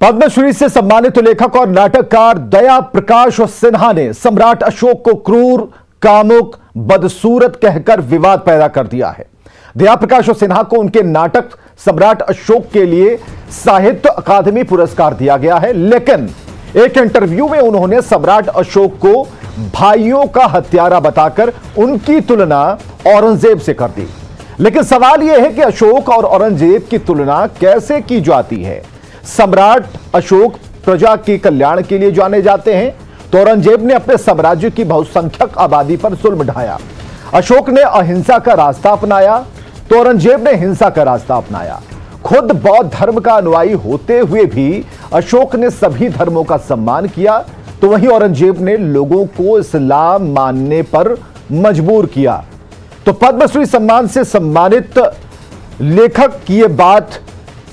पद्मश्री से सम्मानित लेखक और नाटककार दया प्रकाश सिन्हा ने सम्राट अशोक को क्रूर, कामुक, बदसूरत कहकर विवाद पैदा कर दिया है। दया प्रकाश सिन्हा को उनके नाटक सम्राट अशोक के लिए साहित्य अकादमी पुरस्कार दिया गया है, लेकिन एक इंटरव्यू में उन्होंने सम्राट अशोक को भाइयों का हत्यारा बताकर उनकी तुलना औरंगजेब से कर दी। लेकिन सवाल यह है कि अशोक और औरंगजेब की तुलना कैसे की जाती है। सम्राट अशोक प्रजा के कल्याण के लिए जाने जाते हैं, तो औरंगजेब ने अपने साम्राज्य की बहुसंख्यक आबादी पर जुल्म ढाया। अशोक ने अहिंसा का रास्ता अपनाया, तो औरंगजेब ने हिंसा का रास्ता अपनाया। खुद बौद्ध धर्म का अनुयायी होते हुए भी अशोक ने सभी धर्मों का सम्मान किया, तो वहीं औरंगजेब ने लोगों को इस्लाम मानने पर मजबूर किया। तो पद्मश्री सम्मान से सम्मानित लेखक की यह बात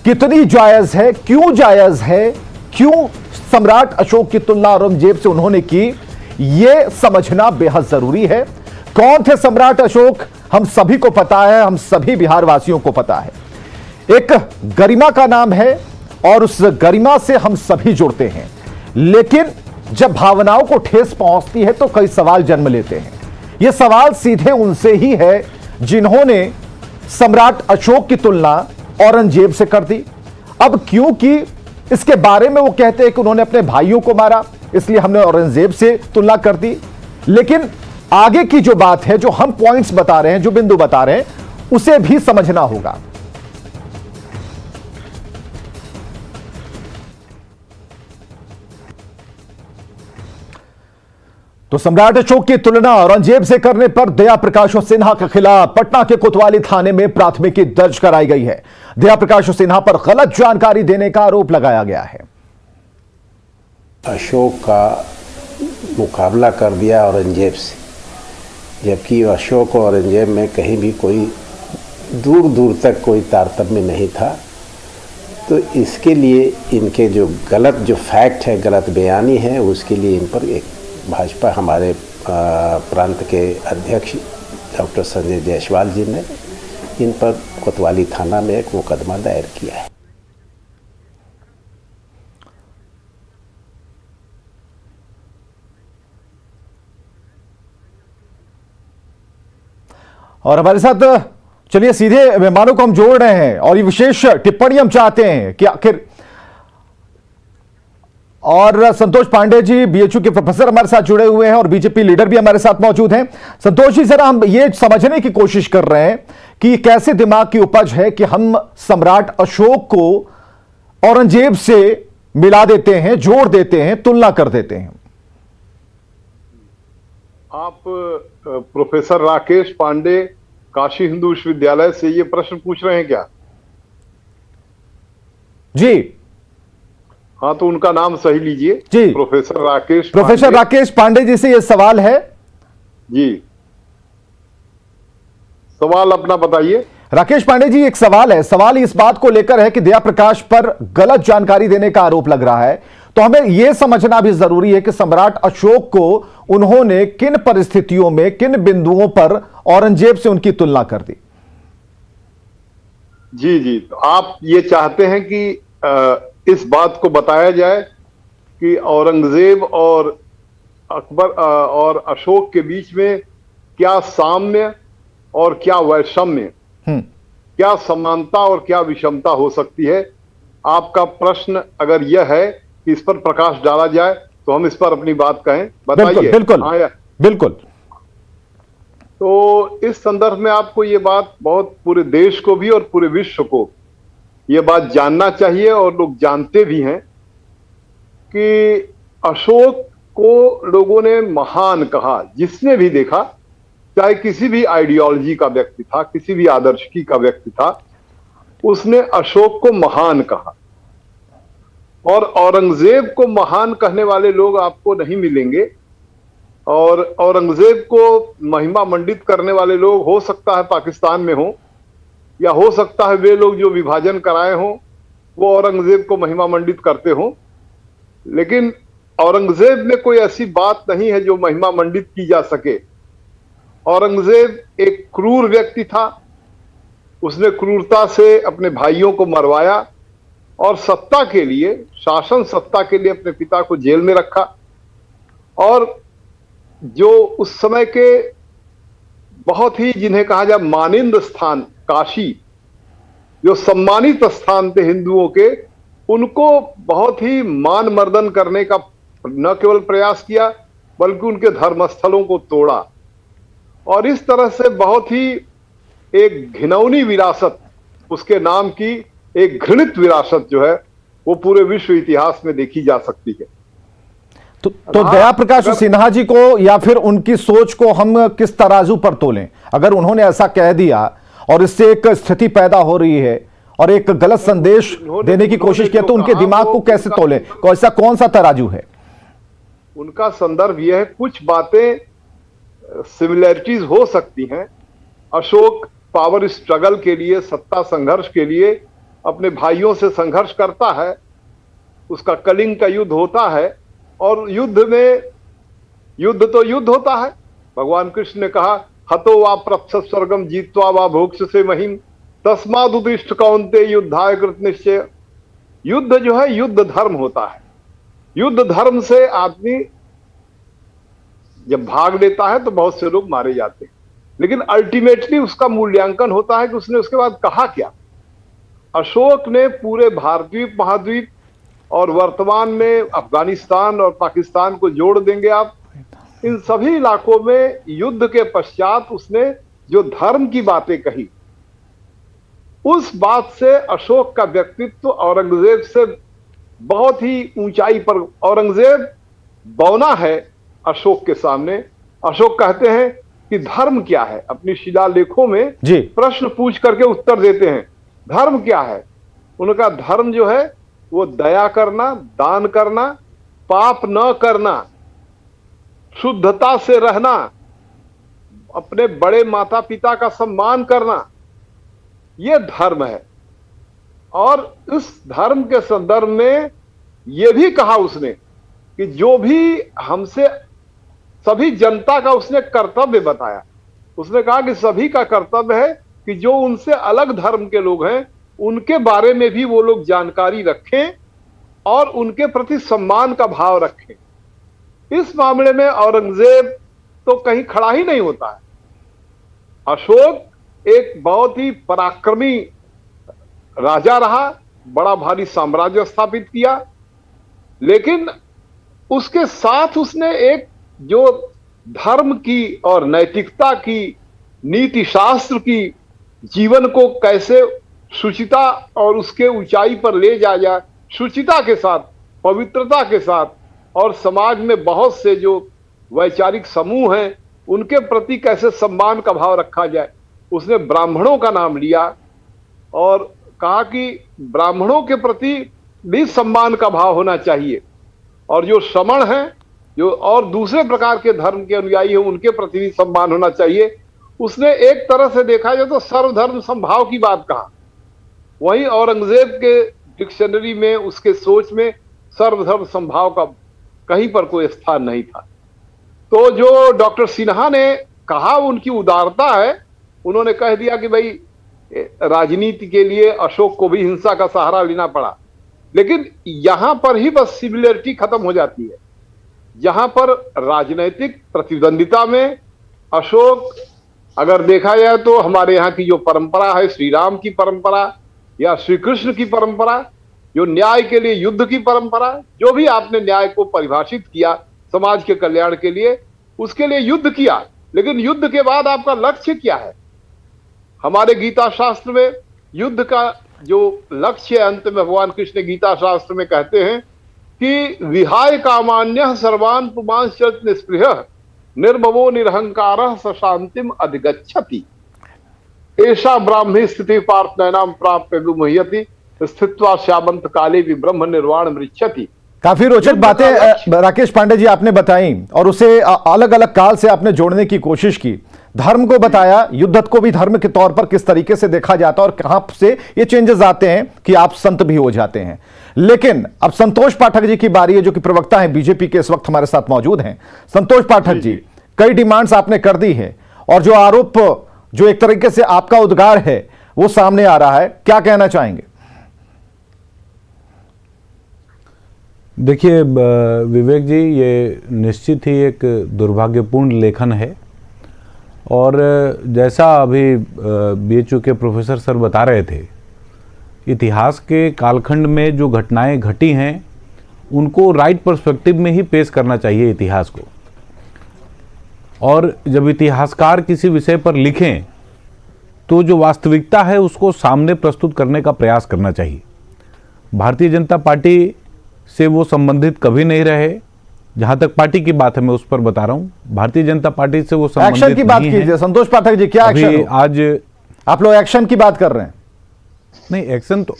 कितनी जायज है, क्यों जायज है, क्यों सम्राट अशोक की तुलना औरंगजेब से उन्होंने की, यह समझना बेहद जरूरी है। कौन थे सम्राट अशोक, हम सभी को पता है, हम सभी बिहार वासियों को पता है। एक गरिमा का नाम है और उस गरिमा से हम सभी जुड़ते हैं, लेकिन जब भावनाओं को ठेस पहुंचती है तो कई सवाल जन्म लेते हैं। यह सवाल सीधे उनसे ही है जिन्होंने सम्राट अशोक की तुलना औरंगजेब से कर दी। अब क्योंकि इसके बारे में वो कहते हैं कि उन्होंने अपने भाइयों को मारा, इसलिए हमने औरंगजेब से तुलना कर दी। लेकिन आगे की जो बात है, जो हम पॉइंट्स बता रहे हैं, जो बिंदु बता रहे हैं, उसे भी समझना होगा। तो सम्राट अशोक की तुलना औरंगजेब से करने पर दया प्रकाश सिन्हा के खिलाफ पटना के कोतवाली थाने में प्राथमिकी दर्ज कराई गई है। दया प्रकाश सिन्हा पर गलत जानकारी देने का आरोप लगाया गया है। अशोक का मुकाबला कर दिया औरंगजेब से, जबकि अशोक और औरंगजेब में कहीं भी कोई दूर दूर तक कोई तारतम्य नहीं था। तो इसके लिए इनके जो गलत जो फैक्ट है, गलत बयानी है, उसके लिए इन पर एक भाजपा हमारे प्रांत के अध्यक्ष डॉक्टर संजय जायसवाल जी ने इन पर कोतवाली थाना में एक मुकदमा दायर किया है। और हमारे साथ चलिए सीधे मेहमानों को हम जोड़ रहे हैं और ये विशेष टिप्पणी हम चाहते हैं कि आखिर, और संतोष पांडे जी बीएचयू के प्रोफेसर हमारे साथ जुड़े हुए हैं और बीजेपी लीडर भी हमारे साथ मौजूद हैं। संतोष जी, जरा हम ये समझने की कोशिश कर रहे हैं कि कैसे दिमाग की उपज है कि हम सम्राट अशोक को औरंगजेब से मिला देते हैं, जोड़ देते हैं, तुलना कर देते हैं। आप प्रोफेसर राकेश पांडे काशी हिंदू विश्वविद्यालय से ये प्रश्न पूछ रहे हैं क्या? जी हाँ, तो उनका नाम सही लीजिए जी। प्रोफेसर राकेश पांडे जी से यह सवाल है जी। सवाल अपना बताइए। राकेश पांडे जी, एक सवाल है। सवाल इस बात को लेकर है कि दया प्रकाश पर गलत जानकारी देने का आरोप लग रहा है, तो हमें यह समझना भी जरूरी है कि सम्राट अशोक को उन्होंने किन परिस्थितियों में, किन बिंदुओं पर औरंगजेब से उनकी तुलना कर दी। जी जी, तो आप ये चाहते हैं कि इस बात को बताया जाए कि औरंगजेब और अकबर और अशोक के बीच में क्या साम्य और क्या वैषम्य, क्या समानता और क्या विषमता हो सकती है। आपका प्रश्न अगर यह है कि इस पर प्रकाश डाला जाए तो हम इस पर अपनी बात कहें, बताइए। बिल्कुल बिल्कुल। तो इस संदर्भ में आपको ये बात बहुत पूरे देश को भी और पूरे विश्व को ये बात जानना चाहिए, और लोग जानते भी हैं कि अशोक को लोगों ने महान कहा। जिसने भी देखा, चाहे किसी भी आइडियोलॉजी का व्यक्ति था, किसी भी आदर्शिकी का व्यक्ति था, उसने अशोक को महान कहा। और औरंगजेब को महान कहने वाले लोग आपको नहीं मिलेंगे, और औरंगजेब को महिमा मंडित करने वाले लोग हो सकता है पाकिस्तान में हो, या हो सकता है वे लोग जो विभाजन कराए हों वो औरंगजेब को महिमा मंडित करते हों। लेकिन औरंगजेब में कोई ऐसी बात नहीं है जो महिमा मंडित की जा सके। औरंगजेब एक क्रूर व्यक्ति था, उसने क्रूरता से अपने भाइयों को मरवाया और सत्ता के लिए, शासन सत्ता के लिए अपने पिता को जेल में रखा। और जो उस समय के बहुत ही, जिन्हें कहा जाए मानिंद स्थान, काशी, जो सम्मानित स्थान थे हिंदुओं के, उनको बहुत ही मान मर्दन करने का न केवल प्रयास किया बल्कि उनके धर्मस्थलों को तोड़ा। और इस तरह से बहुत ही एक घिनौनी विरासत, उसके नाम की एक घृणित विरासत जो है वो पूरे विश्व इतिहास में देखी जा सकती है। तो दया प्रकाश सिन्हा जी को या फिर उनकी सोच को हम किस तराजू पर तोलें? अगर उन्होंने ऐसा कह दिया और इससे एक स्थिति पैदा हो रही है और एक गलत संदेश देने की कोशिश किया, तो उनके दिमाग को कैसे तोलें? ऐसा कौन सा तराजू है? उनका संदर्भ यह है, कुछ बातें सिमिलैरिटीज हो सकती हैं। अशोक पावर स्ट्रगल के लिए, सत्ता संघर्ष के लिए अपने भाइयों से संघर्ष करता है, उसका कलिंग का युद्ध होता है, और युद्ध में, युद्ध तो युद्ध होता है। भगवान कृष्ण ने कहा, हतो वा प्रप्सत स्वर्गम जीत्वा वा भोक्ष से महिम तस्मादुदिष्ट कौन्ते युद्धाय कृत निश्चय। युद्ध जो है, युद्ध धर्म होता है। युद्ध धर्म से आदमी जब भाग लेता है तो बहुत से लोग मारे जाते हैं, लेकिन अल्टीमेटली उसका मूल्यांकन होता है कि उसने उसके बाद कहा क्या। अशोक ने पूरे भारतद्वीप महाद्वीप और वर्तमान में अफगानिस्तान और पाकिस्तान को जोड़ देंगे आप, इन सभी इलाकों में युद्ध के पश्चात उसने जो धर्म की बातें कही, उस बात से अशोक का व्यक्तित्व औरंगजेब से बहुत ही ऊंचाई पर, औरंगजेब बौना है अशोक के सामने। अशोक कहते हैं कि धर्म क्या है, अपनी शिलालेखों में प्रश्न पूछ करके उत्तर देते हैं, धर्म क्या है। उनका धर्म जो है वो दया करना, दान करना, पाप न करना, शुद्धता से रहना, अपने बड़े माता पिता का सम्मान करना, यह धर्म है। और इस धर्म के संदर्भ में यह भी कहा उसने कि जो भी हमसे, सभी जनता का उसने कर्तव्य बताया। उसने कहा कि सभी का कर्तव्य है कि जो उनसे अलग धर्म के लोग हैं उनके बारे में भी वो लोग जानकारी रखें और उनके प्रति सम्मान का भाव रखें। इस मामले में औरंगजेब तो कहीं खड़ा ही नहीं होता है। अशोक एक बहुत ही पराक्रमी राजा रहा, बड़ा भारी साम्राज्य स्थापित किया, लेकिन उसके साथ उसने एक जो धर्म की और नैतिकता की, नीति शास्त्र की, जीवन को कैसे शुचिता और उसके ऊंचाई पर ले जाया जाए, शुचिता के साथ, पवित्रता के साथ, और समाज में बहुत से जो वैचारिक समूह हैं उनके प्रति कैसे सम्मान का भाव रखा जाए। उसने ब्राह्मणों का नाम लिया और कहा कि ब्राह्मणों के प्रति भी सम्मान का भाव होना चाहिए, और जो श्रमण हैं, जो और दूसरे प्रकार के धर्म के अनुयायी हैं, उनके प्रति भी सम्मान होना चाहिए। उसने एक तरह से देखा जाए तो सर्वधर्म समभाव की बात कहा। वहीं औरंगजेब के डिक्शनरी में, उसके सोच में सर्वधर्म समभाव का कहीं पर कोई स्थान नहीं था। तो जो डॉक्टर सिन्हा ने कहा उनकी उदारता है, उन्होंने कह दिया कि भाई राजनीति के लिए अशोक को भी हिंसा का सहारा लेना पड़ा, लेकिन यहां पर ही बस सिमिलरिटी खत्म हो जाती है। जहां पर राजनीतिक प्रतिद्वंदिता में अशोक, अगर देखा जाए तो हमारे यहाँ की जो परंपरा है, श्री राम की परंपरा या श्री कृष्ण की परंपरा, जो न्याय के लिए युद्ध की परंपरा, जो भी आपने न्याय को परिभाषित किया समाज के कल्याण के लिए, उसके लिए युद्ध किया, लेकिन युद्ध के बाद आपका लक्ष्य क्या है? हमारे गीता शास्त्र में युद्ध का जो लक्ष्य है, अंत में भगवान कृष्ण गीता शास्त्र में कहते हैं कि विहाय कामान्यः सर्वान् पुमांश्च निस्पृहः निर्ममो निरहंकारः स शांतिम अधिगच्छति एषा ब्राह्मी स्थिति पार्थ नैनाम प्राप्य विमुह्यति स्थित्वा श्यामंत काले भी ब्रह्म निर्वाण मृच्छति। काफी रोचक बातें राकेश पांडे जी आपने बताई और उसे अलग अलग काल से आपने जोड़ने की कोशिश की। धर्म को बताया, युद्ध को भी धर्म के तौर पर किस तरीके से देखा जाता है और कहां से ये चेंजेस आते हैं कि आप संत भी हो जाते हैं। लेकिन अब संतोष पाठक जी की बारी है, जो कि प्रवक्ता हैं बीजेपी के, इस वक्त हमारे साथ मौजूद हैं। संतोष पाठक जी, कई डिमांड्स आपने कर दी है और जो आरोप, जो एक तरीके से आपका उद्गार है वो सामने आ रहा है, क्या कहना चाहेंगे? देखिए विवेक जी, ये निश्चित ही एक दुर्भाग्यपूर्ण लेखन है और जैसा अभी बीएचयू के प्रोफेसर सर बता रहे थे, इतिहास के कालखंड में जो घटनाएं घटी हैं उनको राइट पर्सपेक्टिव में ही पेश करना चाहिए इतिहास को। और जब इतिहासकार किसी विषय पर लिखें तो जो वास्तविकता है उसको सामने प्रस्तुत करने का प्रयास करना चाहिए। भारतीय जनता पार्टी से वो संबंधित कभी नहीं रहे। जहां तक पार्टी की बात है मैं उस पर बता रहा हूं, भारतीय जनता पार्टी से वो संबंधित एक्शन की बात नहीं है। कीजिए संतोष पाठक जी, क्या अभी एक्शन आज आप लोग एक्शन की बात कर रहे हैं? नहीं, एक्शन तो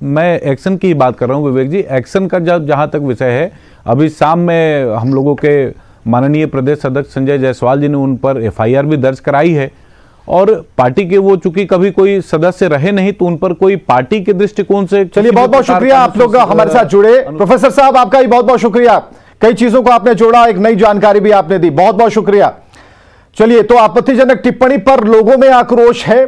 मैं एक्शन की बात कर रहा हूं विवेक जी। एक्शन का जहां तक विषय है, अभी शाम में हम लोगों के माननीय प्रदेश अध्यक्ष संजय जायसवाल जी ने उन पर एफआईआर भी दर्ज कराई है और पार्टी के वो चूंकि कभी कोई सदस्य रहे नहीं तो उन पर कोई पार्टी के दृष्टिकोण से चलिए, बहुत बहुत शुक्रिया आप लोग हमारे साथ जुड़े। प्रोफेसर साहब, आपका ही बहुत बहुत शुक्रिया, कई चीजों को आपने जोड़ा, एक नई जानकारी भी आपने दी, बहुत बहुत शुक्रिया। चलिए, तो आपत्तिजनक टिप्पणी पर लोगों में आक्रोश है।